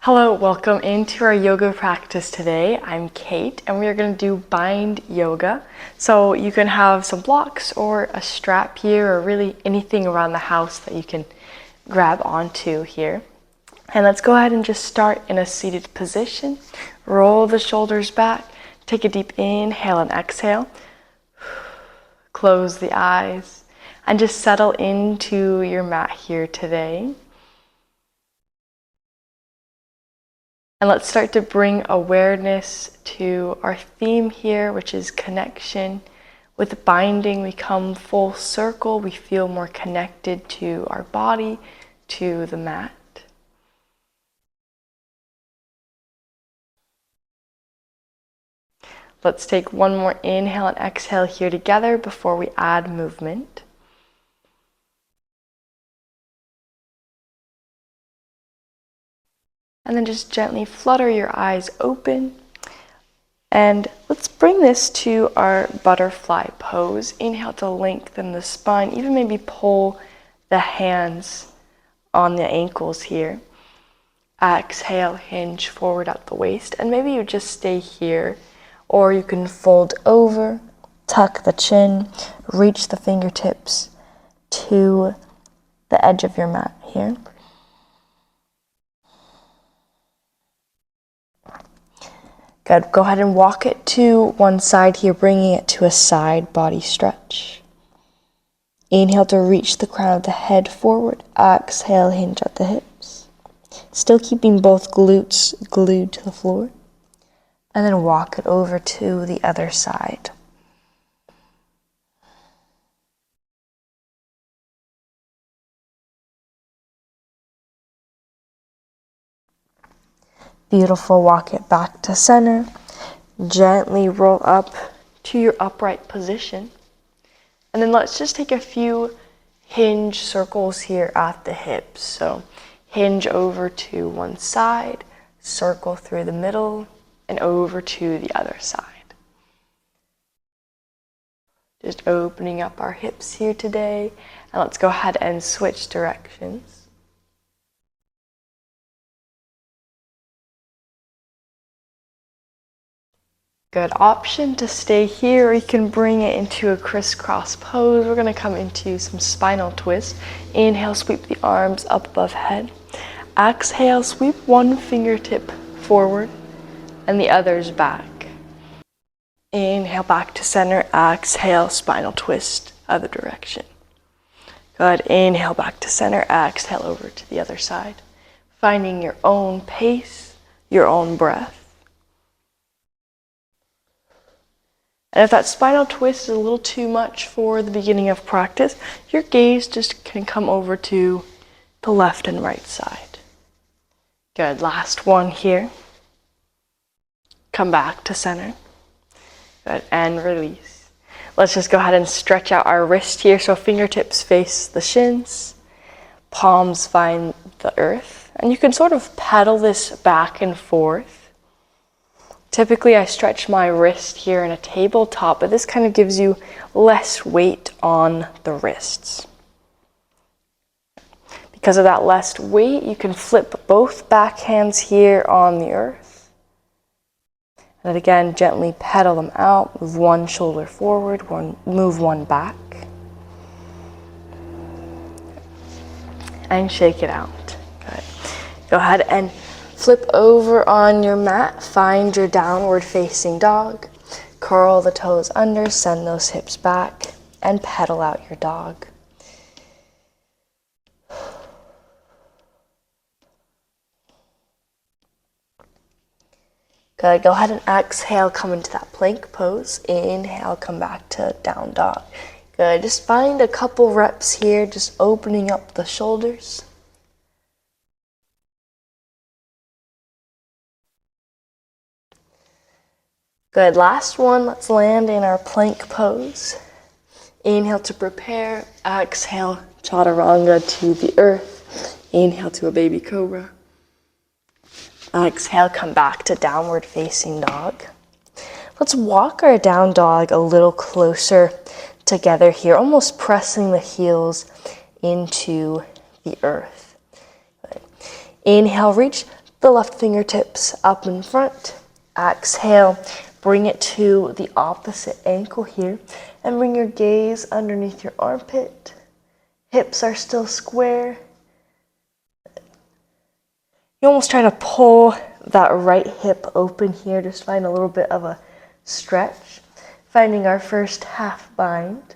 Hello, welcome into our yoga practice today. I'm Kate and we are going to do bind yoga. So you can have some blocks or a strap here or really anything around the house that you can grab onto here. And let's go ahead and just start in a seated position. Roll the shoulders back, take a deep inhale and exhale. Close the eyes and just settle into your mat here today. And let's start to bring awareness to our theme here, which is connection. With binding, we come full circle. We feel more connected to our body, to the mat. Let's take one more inhale and exhale here together before we add movement. And then just gently flutter your eyes open. And let's bring this to our butterfly pose. Inhale to lengthen the spine, even maybe pull the hands on the ankles here. Exhale, hinge forward at the waist, and maybe you just stay here, or you can fold over, tuck the chin, reach the fingertips to the edge of your mat here. Good. Go ahead and walk it to one side here, bringing it to a side body stretch. Inhale to reach the crown of the head forward. Exhale, hinge at the hips. Still keeping both glutes glued to the floor. And then walk it over to the other side. Beautiful. Walk it back to center. Gently roll up to your upright position. And then let's just take a few hinge circles here at the hips. So hinge over to one side, circle through the middle, and over to the other side. Just opening up our hips here today. And let's go ahead and switch directions. Good option to stay here, or you can bring it into a crisscross pose. We're going to come into some spinal twist. Inhale, sweep the arms up above head. Exhale, sweep one fingertip forward and the others back. Inhale, back to center. Exhale, spinal twist, other direction. Good. Inhale, back to center. Exhale, over to the other side. Finding your own pace, your own breath. And if that spinal twist is a little too much for the beginning of practice, your gaze just can come over to the left and right side. Good. Last one here. Come back to center. Good. And release. Let's just go ahead and stretch out our wrist here. So fingertips face the shins. Palms find the earth. And you can sort of pedal this back and forth. Typically, I stretch my wrist here in a tabletop, but this kind of gives you less weight on the wrists. Because of that less weight, you can flip both back hands here on the earth. And again, gently pedal them out. Move one shoulder forward, move one back. And shake it out. Good. Go ahead and flip over on your mat, find your downward facing dog, curl the toes under, send those hips back, and pedal out your dog. Good, go ahead and exhale, come into that plank pose. Inhale, come back to down dog. Good, just find a couple reps here, just opening up the shoulders. Good, last one, let's land in our plank pose. Inhale to prepare, exhale, chaturanga to the earth. Inhale to a baby cobra. Exhale, come back to downward facing dog. Let's walk our down dog a little closer together here, almost pressing the heels into the earth. Good. Inhale, reach the left fingertips up in front. Exhale, bring it to the opposite ankle here, and bring your gaze underneath your armpit. Hips are still square. You almost try to pull that right hip open here, just find a little bit of a stretch. Finding our first half bind.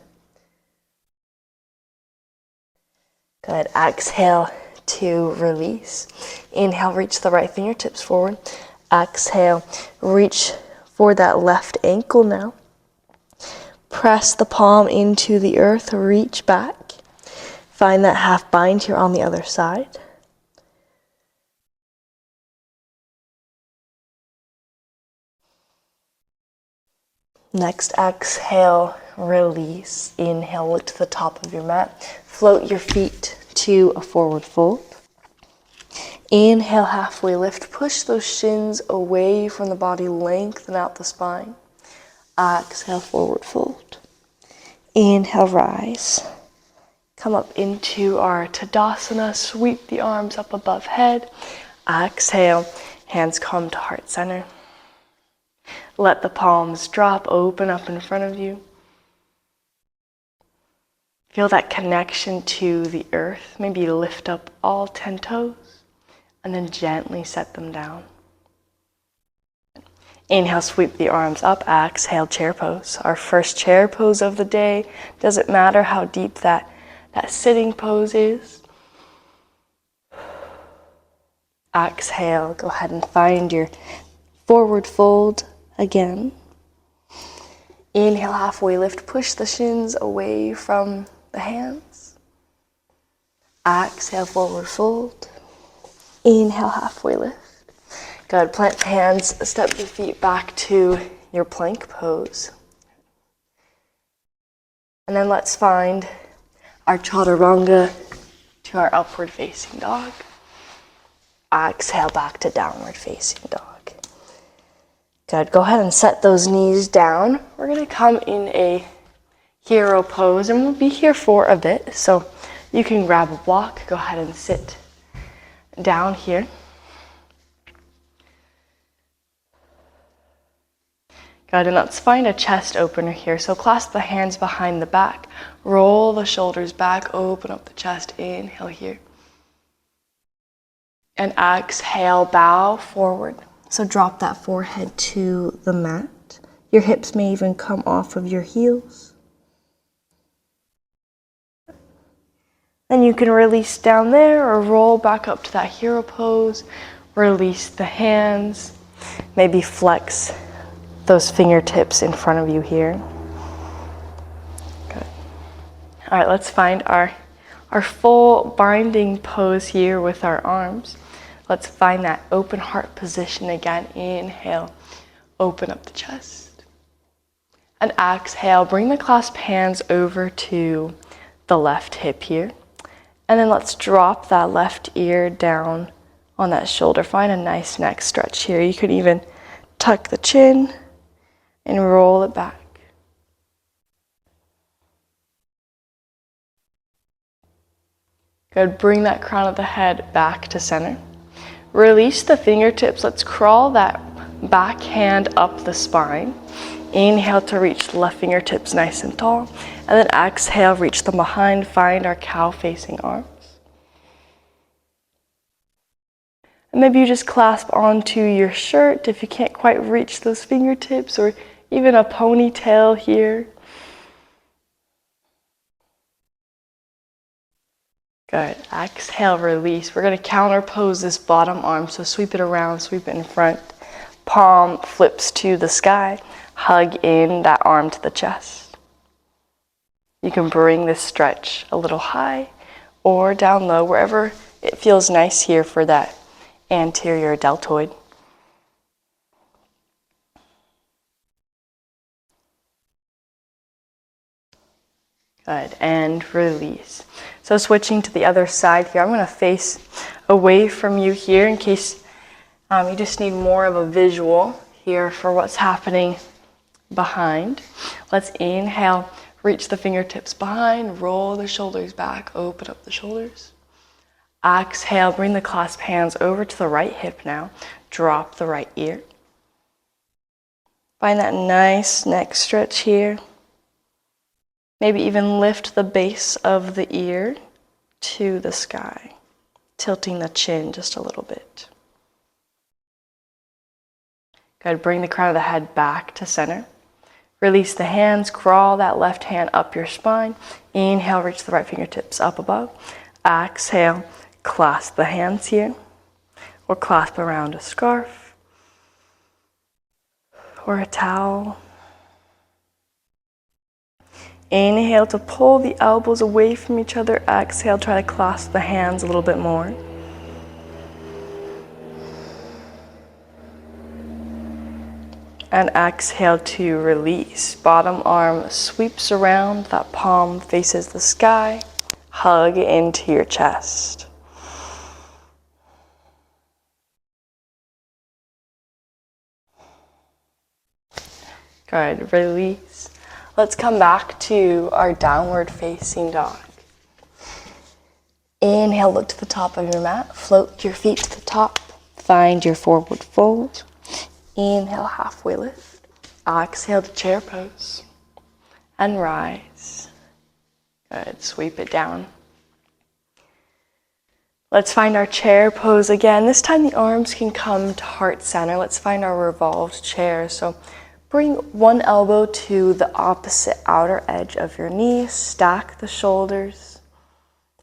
Good. Exhale to release. Inhale, reach the right fingertips forward. Exhale, reach for that left ankle now. Press the palm into the earth, reach back. Find that half bind here on the other side. Next, exhale, release. Inhale, look to the top of your mat. Float your feet to a forward fold. Inhale, halfway lift. Push those shins away from the body. Lengthen out the spine. Exhale, forward fold. Inhale, rise. Come up into our Tadasana. Sweep the arms up above head. Exhale, hands come to heart center. Let the palms drop, open up in front of you. Feel that connection to the earth. Maybe lift up all 10 toes and then gently set them down. Inhale, sweep the arms up. Exhale, chair pose. Our first chair pose of the day. Doesn't matter how deep that sitting pose is. Exhale, go ahead and find your forward fold again. Inhale, halfway lift. Push the shins away from the hands. Exhale, forward fold. Inhale, halfway lift. Good. Plant the hands, step the feet back to your plank pose. And then let's find our chaturanga to our upward facing dog. Exhale, back to downward facing dog. Good. Go ahead and set those knees down. We're going to come in a hero pose, and we'll be here for a bit. So you can grab a block. Go ahead and sit down here. Good. And let's find a chest opener here. So clasp the hands behind the back. Roll the shoulders back. Open up the chest. Inhale here. And exhale, bow forward. So drop that forehead to the mat. Your hips may even come off of your heels. Then you can release down there or roll back up to that hero pose. Release the hands. Maybe flex those fingertips in front of you here. Good. All right, let's find our full binding pose here with our arms. Let's find that open heart position again. Inhale, open up the chest. And exhale, bring the clasped hands over to the left hip here. And then let's drop that left ear down on that shoulder. Find a nice neck stretch here. You could even tuck the chin and roll it back. Good. Bring that crown of the head back to center. Release the fingertips. Let's crawl that back hand up the spine. Inhale to reach the left fingertips nice and tall. And then exhale, reach them behind. Find our cow facing arms. And maybe you just clasp onto your shirt if you can't quite reach those fingertips, or even a ponytail here. Good. Exhale, release. We're going to counter pose this bottom arm. So sweep it around, sweep it in front. Palm flips to the sky. Hug in that arm to the chest. You can bring this stretch a little high or down low, wherever it feels nice here for that anterior deltoid. Good, and release. So switching to the other side here, I'm going to face away from you here in case you just need more of a visual here for what's happening behind. Let's inhale, reach the fingertips behind, roll the shoulders back, open up the shoulders. Exhale, bring the clasp hands over to the right hip now. Drop the right ear. Find that nice neck stretch here. Maybe even lift the base of the ear to the sky, tilting the chin just a little bit. Good, bring the crown of the head back to center. Release the hands, crawl that left hand up your spine. Inhale, reach the right fingertips up above. Exhale, clasp the hands here, or clasp around a scarf, or a towel. Inhale to pull the elbows away from each other. Exhale, try to clasp the hands a little bit more. And exhale to release. Bottom arm sweeps around, that palm faces the sky. Hug into your chest. Good, release. Let's come back to our downward facing dog. Inhale, look to the top of your mat. Float your feet to the top. Find your forward fold. Inhale, halfway lift. Exhale to chair pose. And rise. Good, sweep it down. Let's find our chair pose again. This time the arms can come to heart center. Let's find our revolved chair. So bring one elbow to the opposite outer edge of your knee. Stack the shoulders.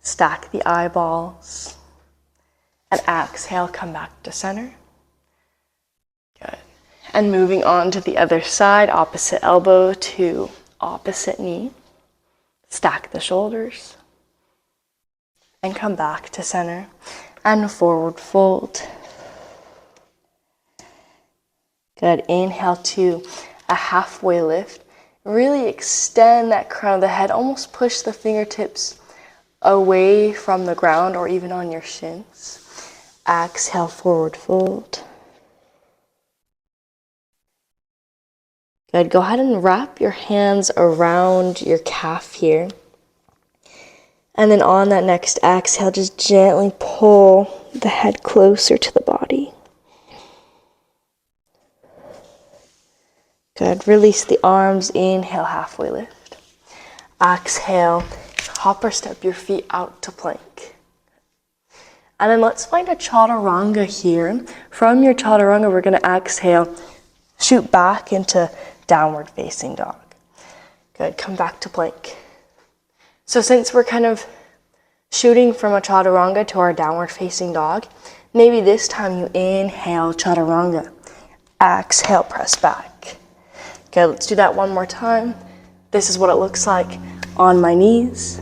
Stack the eyeballs. And exhale, come back to center. Good. And moving on to the other side, opposite elbow to opposite knee. Stack the shoulders. And come back to center. And forward fold. Good. Inhale to a halfway lift. Really extend that crown of the head. Almost push the fingertips away from the ground or even on your shins. Exhale, forward fold. Good. Go ahead and wrap your hands around your calf here. And then on that next exhale, just gently pull the head closer to the body. Good. Release the arms. Inhale, halfway lift. Exhale, hop or step your feet out to plank. And then let's find a chaturanga here. From your chaturanga, we're going to exhale, shoot back into downward facing dog. Good. Come back to plank. So since we're kind of shooting from a chaturanga to our downward facing dog, maybe this time you inhale chaturanga. Exhale, press back. Okay, let's do that one more time. This is what it looks like on my knees.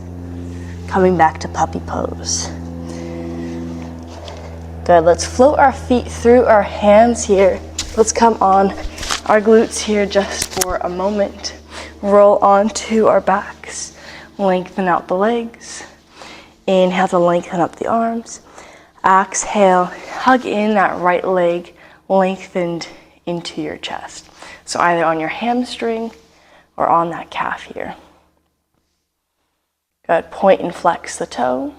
Coming back to puppy pose. Good, let's float our feet through our hands here. Let's come on our glutes here just for a moment. Roll onto our backs. Lengthen out the legs. Inhale to lengthen up the arms. Exhale, hug in that right leg, lengthened into your chest. So either on your hamstring or on that calf here. Good, point and flex the toe.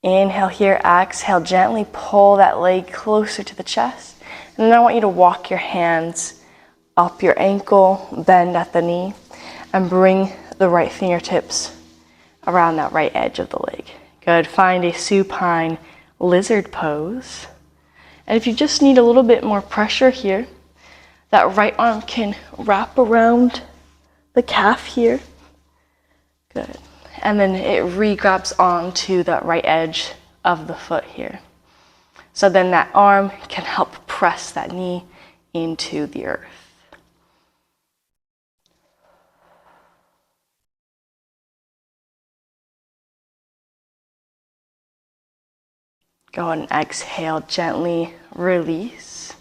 Inhale here, exhale, gently pull that leg closer to the chest. And then I want you to walk your hands up your ankle, bend at the knee, and bring the right fingertips around that right edge of the leg. Good, find a supine lizard pose. And if you just need a little bit more pressure here, that right arm can wrap around the calf here. Good. And then it re-grabs onto that right edge of the foot here. So then that arm can help press that knee into the earth. Go ahead and exhale, gently release.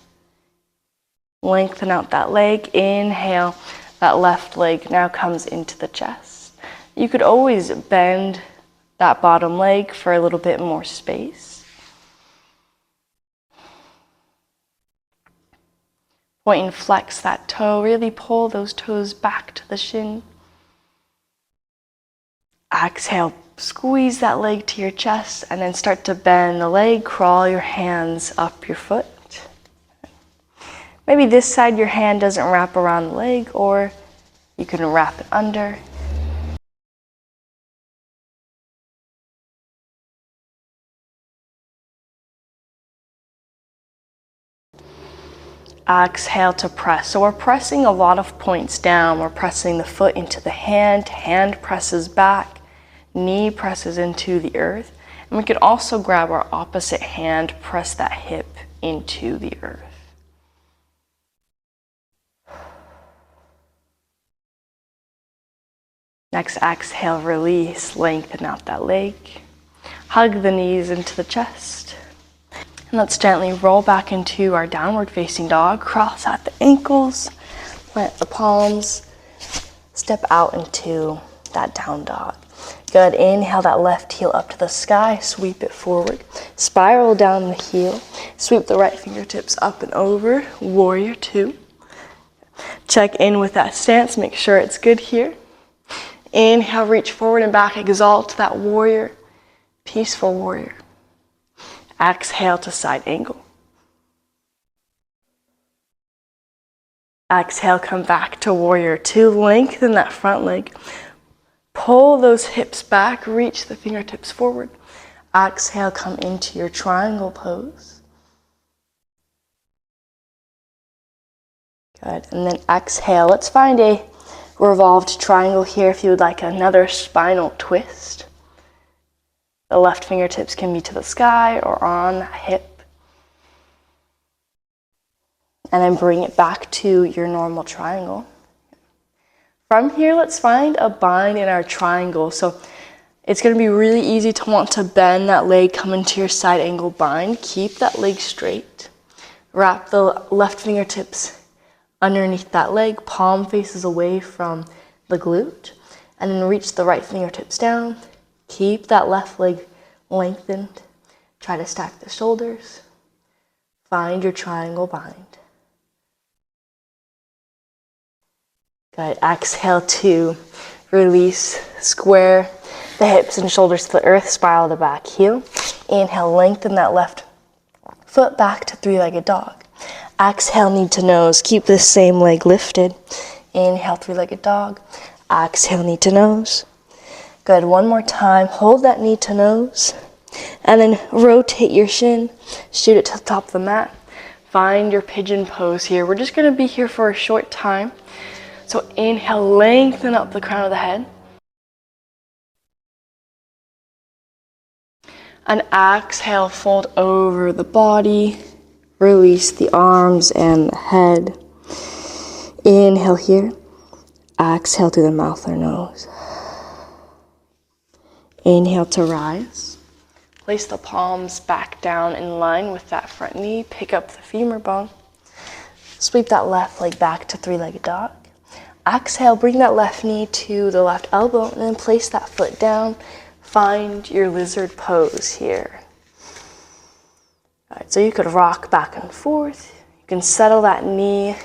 Lengthen out that leg. Inhale, that left leg now comes into the chest. You could always bend that bottom leg for a little bit more space. Point and flex that toe. Really pull those toes back to the shin. Exhale, squeeze that leg to your chest and then start to bend the leg, crawl your hands up your foot. Maybe this side your hand doesn't wrap around the leg, or you can wrap it under. Exhale to press. So we're pressing a lot of points down. We're pressing the foot into the hand presses back, knee presses into the earth. And we can also grab our opposite hand, press that hip into the earth. Next, exhale, release, lengthen out that leg. Hug the knees into the chest. And let's gently roll back into our downward facing dog. Cross out the ankles, plant the palms, step out into that down dog. Good, inhale that left heel up to the sky, sweep it forward. Spiral down the heel, sweep the right fingertips up and over, warrior two. Check in with that stance, make sure it's good here. Inhale, reach forward and back, exalt that warrior, peaceful warrior. Exhale to side angle. Exhale, come back to warrior two. Lengthen that front leg. Pull those hips back, reach the fingertips forward. Exhale, come into your triangle pose. Good, and then exhale. Let's find a revolved triangle here if you would like another spinal twist. The left fingertips can be to the sky or on that hip. And then bring it back to your normal triangle. From here, let's find a bind in our triangle. So it's going to be really easy to want to bend that leg, come into your side angle bind. Keep that leg straight. Wrap the left fingertips underneath that leg, palm faces away from the glute. And then reach the right fingertips down. Keep that left leg lengthened. Try to stack the shoulders. Find your triangle bind. Good. Exhale to release. Square the hips and shoulders to the earth. Spiral the back heel. Inhale, lengthen that left foot back to three-legged dog. Exhale, knee to nose. Keep this same leg lifted. Inhale, three-legged dog. Exhale, knee to nose. Good, one more time. Hold that knee to nose. And then rotate your shin. Shoot it to the top of the mat. Find your pigeon pose here. We're just going to be here for a short time. So inhale, lengthen up the crown of the head. And exhale, fold over the body. Release the arms and the head. Inhale here. Exhale through the mouth or nose. Inhale to rise. Place the palms back down in line with that front knee. Pick up the femur bone. Sweep that left leg back to three-legged dog. Exhale, bring that left knee to the left elbow and then place that foot down. Find your lizard pose here. All right, so you could rock back and forth. You can settle that knee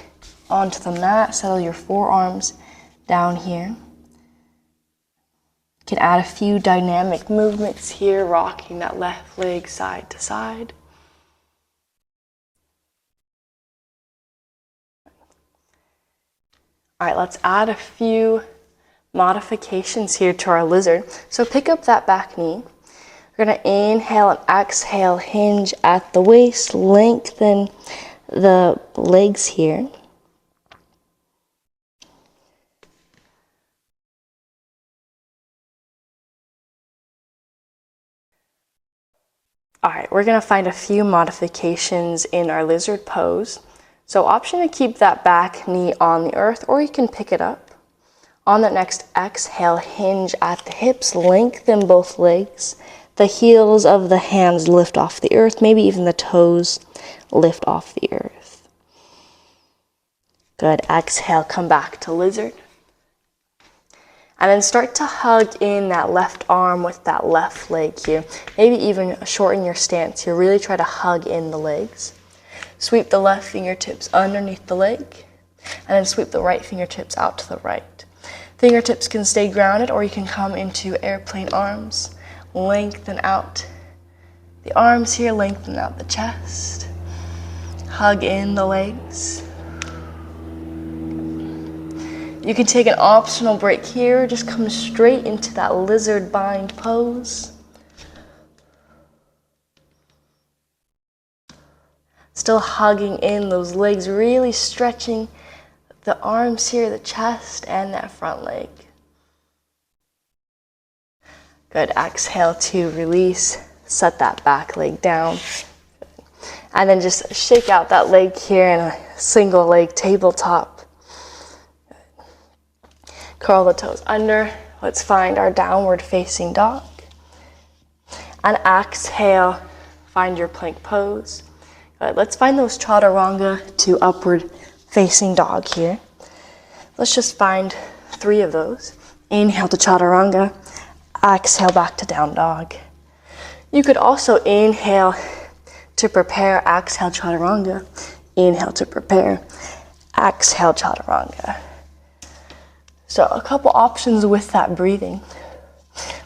onto the mat. Settle your forearms down here. You can add a few dynamic movements here, rocking that left leg side to side. All right, let's add a few modifications here to our lizard. So pick up that back knee. We're going to inhale and exhale, hinge at the waist, lengthen the legs here. All right, we're going to find a few modifications in our lizard pose. So option to keep that back knee on the earth, or you can pick it up. On that next exhale, hinge at the hips, lengthen both legs. The heels of the hands lift off the earth, maybe even the toes lift off the earth. Good, exhale, come back to lizard. And then start to hug in that left arm with that left leg here. Maybe even shorten your stance here. Really try to hug in the legs. Sweep the left fingertips underneath the leg. And then sweep the right fingertips out to the right. Fingertips can stay grounded, or you can come into airplane arms. Lengthen out the arms here, lengthen out the chest. Hug in the legs. You can take an optional break here, just come straight into that lizard bind pose. Still hugging in those legs, really stretching the arms here, the chest, and that front leg. Good, exhale to release, set that back leg down. And then just shake out that leg here in a single leg tabletop. Curl the toes under. Let's find our downward facing dog. And exhale, find your plank pose. Good. Let's find those chaturanga to upward facing dog here. Let's just find 3 of those. Inhale to chaturanga. Exhale back to down dog. You could also inhale to prepare, exhale chaturanga. Inhale to prepare, exhale chaturanga. So a couple options with that breathing.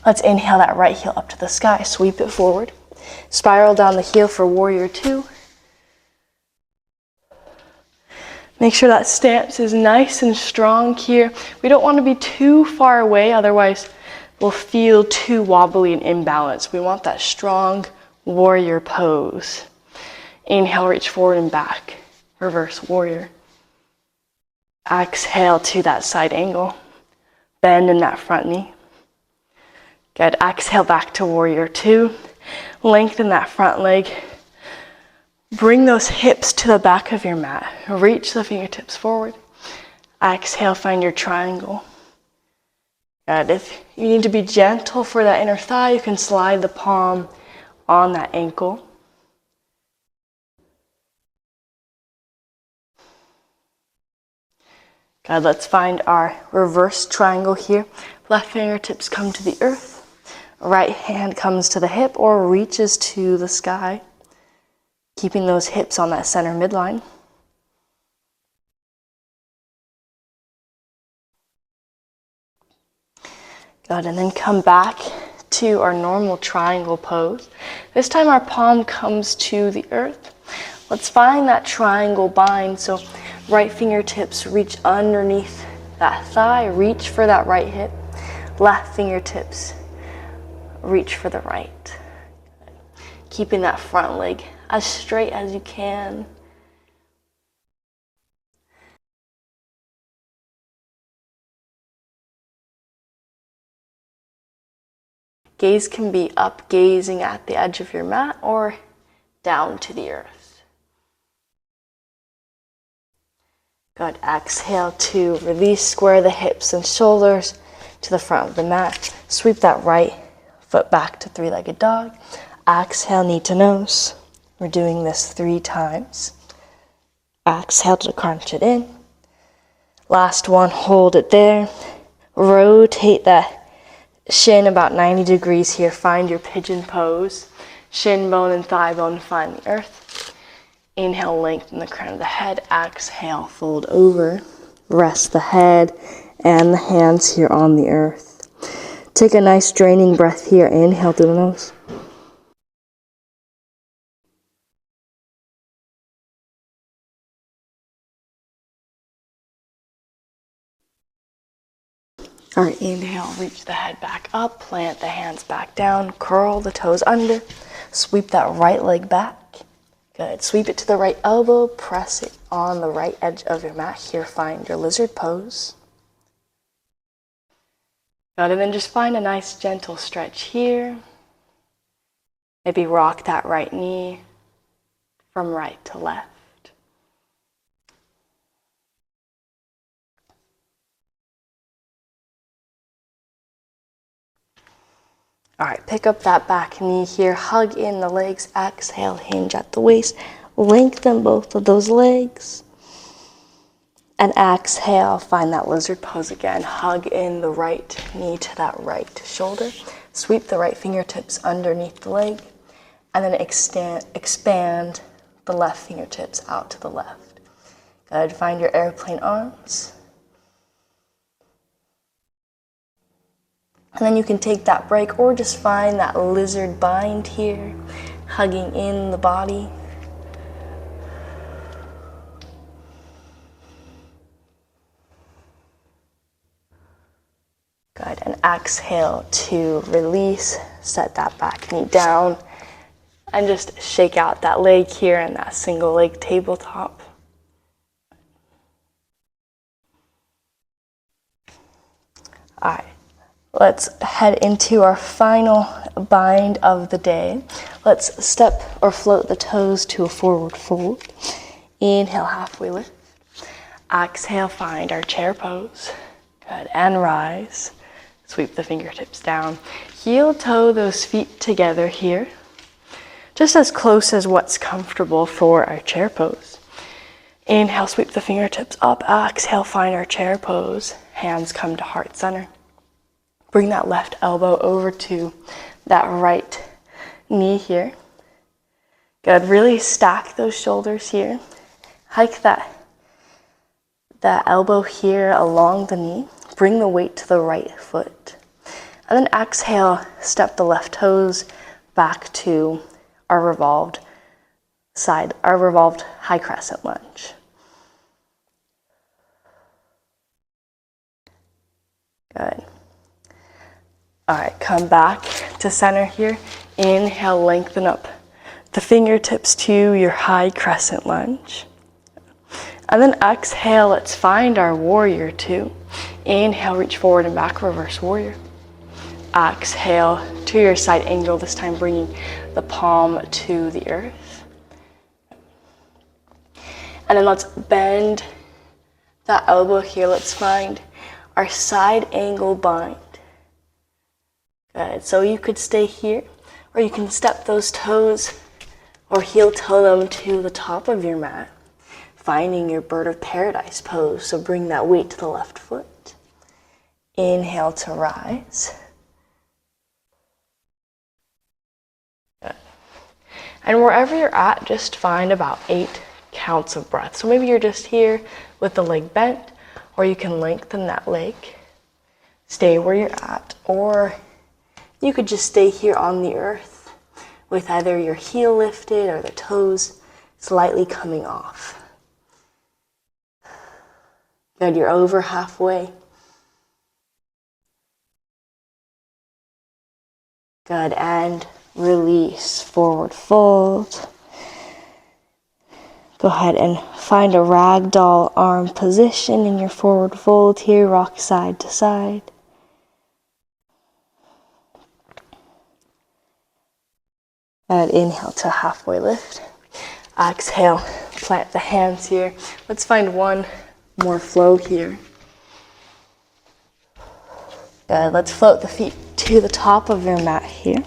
Let's inhale that right heel up to the sky, sweep it forward. Spiral down the heel for warrior 2. Make sure that stance is nice and strong here. We don't want to be too far away, otherwise we'll feel too wobbly and imbalanced. We want that strong warrior pose. Inhale, reach forward and back. Reverse warrior. Exhale to that side angle. Bend in that front knee. Good. Exhale back to warrior 2. Lengthen that front leg. Bring those hips to the back of your mat. Reach the fingertips forward. Exhale, find your triangle. Good. If you need to be gentle for that inner thigh, you can slide the palm on that ankle. Good. Let's find our reverse triangle here. Left fingertips come to the earth. Right hand comes to the hip or reaches to the sky. Keeping those hips on that center midline. Good, and then come back to our normal triangle pose. This time our palm comes to the earth. Let's find that triangle bind. So right fingertips reach underneath that thigh, reach for that right hip. Left fingertips reach for the right. Keeping that front leg as straight as you can. Gaze can be up, gazing at the edge of your mat, or down to the earth. Good. Exhale to release, square the hips and shoulders to the front of the mat. Sweep that right foot back to 3-legged dog. Exhale, knee to nose. We're doing this 3 times. Exhale to crunch it in. Last one, hold it there. Rotate that shin about 90 degrees here. Find your pigeon pose. Shin bone and thigh bone find the earth. Inhale, lengthen the crown of the head. Exhale, fold over. Rest the head and the hands here on the earth. Take a nice draining breath here. Inhale through the nose. All right, inhale, reach the head back up, plant the hands back down, curl the toes under, sweep that right leg back. Good, sweep it to the right elbow, press it on the right edge of your mat. Here, find your lizard pose. Good, and then just find a nice gentle stretch here. Maybe rock that right knee from right to left. All right, pick up that back knee here, hug in the legs, exhale, hinge at the waist, lengthen both of those legs. And exhale, find that lizard pose again, hug in the right knee to that right shoulder, sweep the right fingertips underneath the leg, and then expand the left fingertips out to the left. Good, find your airplane arms. And then you can take that break or just find that lizard bind here, hugging in the body. Good, and exhale to release, set that back knee down, and just shake out that leg here in that single leg tabletop. All right, let's head into our final bind of the day. Let's step or float the toes to a forward fold. Inhale, halfway lift. Exhale, find our chair pose. Good, and rise. Sweep the fingertips down. Heel toe those feet together here, just as close as what's comfortable for our chair pose. Inhale, sweep the fingertips up. Exhale, find our chair pose. Hands come to heart center. Bring that left elbow over to that right knee here. Good, really stack those shoulders here. Hike that elbow here along the knee. Bring the weight to the right foot. And then exhale, step the left toes back to our revolved side, our revolved high crescent lunge. Good. All right, come back to center here. Inhale, lengthen up the fingertips to your high crescent lunge. And then exhale, let's find our warrior two. Inhale, reach forward and back, reverse warrior. Exhale to your side angle, this time bringing the palm to the earth. And then let's bend that elbow here. Let's find our side angle bind. Good, so you could stay here, or you can step those toes or heel toe them to the top of your mat, finding your bird of paradise pose. So bring that weight to the left foot. Inhale to rise. Good. And wherever you're at, just find about 8 counts of breath. So maybe you're just here with the leg bent, or you can lengthen that leg. Stay where you're at, or you could just stay here on the earth with either your heel lifted or the toes slightly coming off. Good, you're over halfway. Good, and release, forward fold. Go ahead and find a ragdoll arm position in your forward fold here, rock side to side. And inhale to halfway lift. Exhale, plant the hands here. Let's find one more flow here. Good, let's float the feet to the top of your mat here.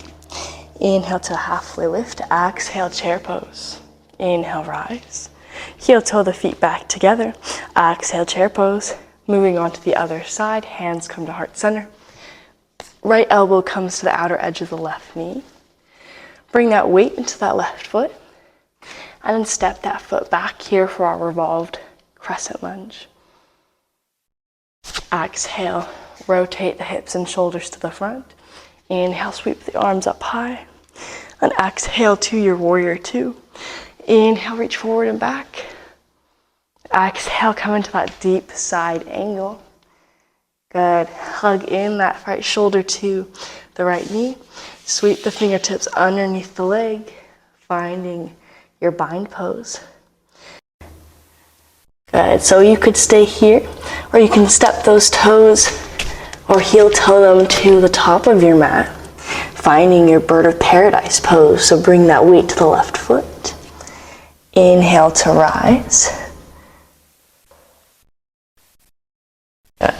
Inhale to halfway lift. Exhale, chair pose. Inhale, rise. Heel toe the feet back together. Exhale, chair pose. Moving on to the other side. Hands come to heart center. Right elbow comes to the outer edge of the left knee. Bring that weight into that left foot. And then step that foot back here for our revolved crescent lunge. Exhale, rotate the hips and shoulders to the front. Inhale, sweep the arms up high. And exhale to your warrior two. Inhale, reach forward and back. Exhale, come into that deep side angle. Good. Hug in that right shoulder to the right knee. Sweep the fingertips underneath the leg, finding your bind pose. Good. So you could stay here, or you can step those toes or heel toe them to the top of your mat, finding your bird of paradise pose. So bring that weight to the left foot. Inhale to rise. Good.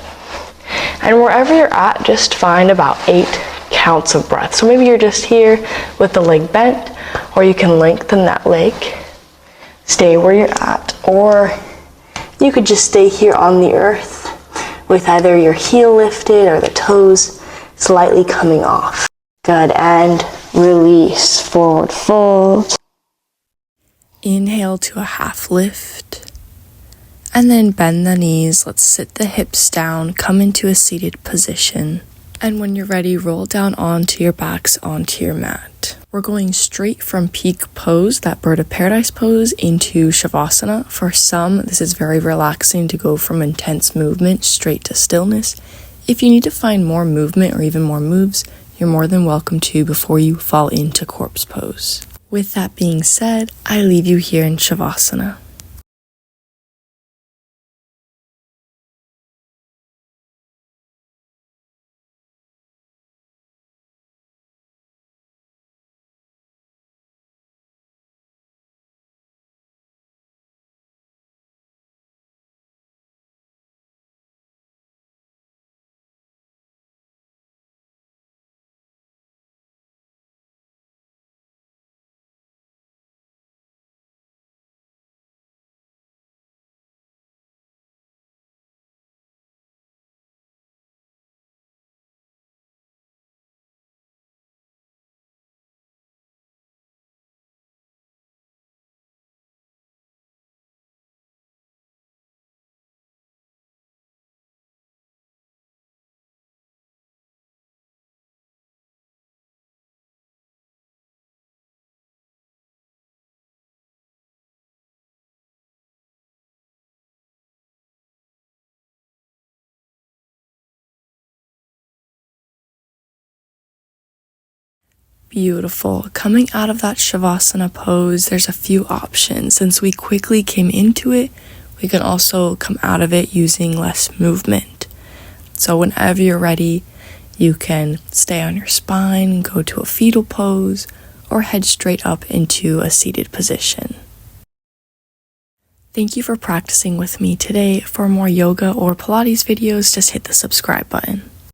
And wherever you're at, just find about 8 counts of breath. So maybe you're just here with the leg bent, or you can lengthen that leg. Stay where you're at, or you could just stay here on the earth with either your heel lifted or the toes slightly coming off. Good, and release, forward fold. Inhale to a half lift, and then bend the knees. Let's sit the hips down, come into a seated position. And when you're ready, roll down onto your backs onto your mat. We're going straight from peak pose, that bird of paradise pose, into Savasana. For some, this is very relaxing to go from intense movement straight to stillness. If you need to find more movement or even more moves, you're more than welcome to before you fall into corpse pose. With that being said, I leave you here in Savasana. Beautiful. Coming out of that Shavasana pose, there's a few options. Since we quickly came into it, we can also come out of it using less movement. So whenever you're ready, you can stay on your spine, go to a fetal pose, or head straight up into a seated position. Thank you for practicing with me today. For more yoga or Pilates videos, just hit the subscribe button.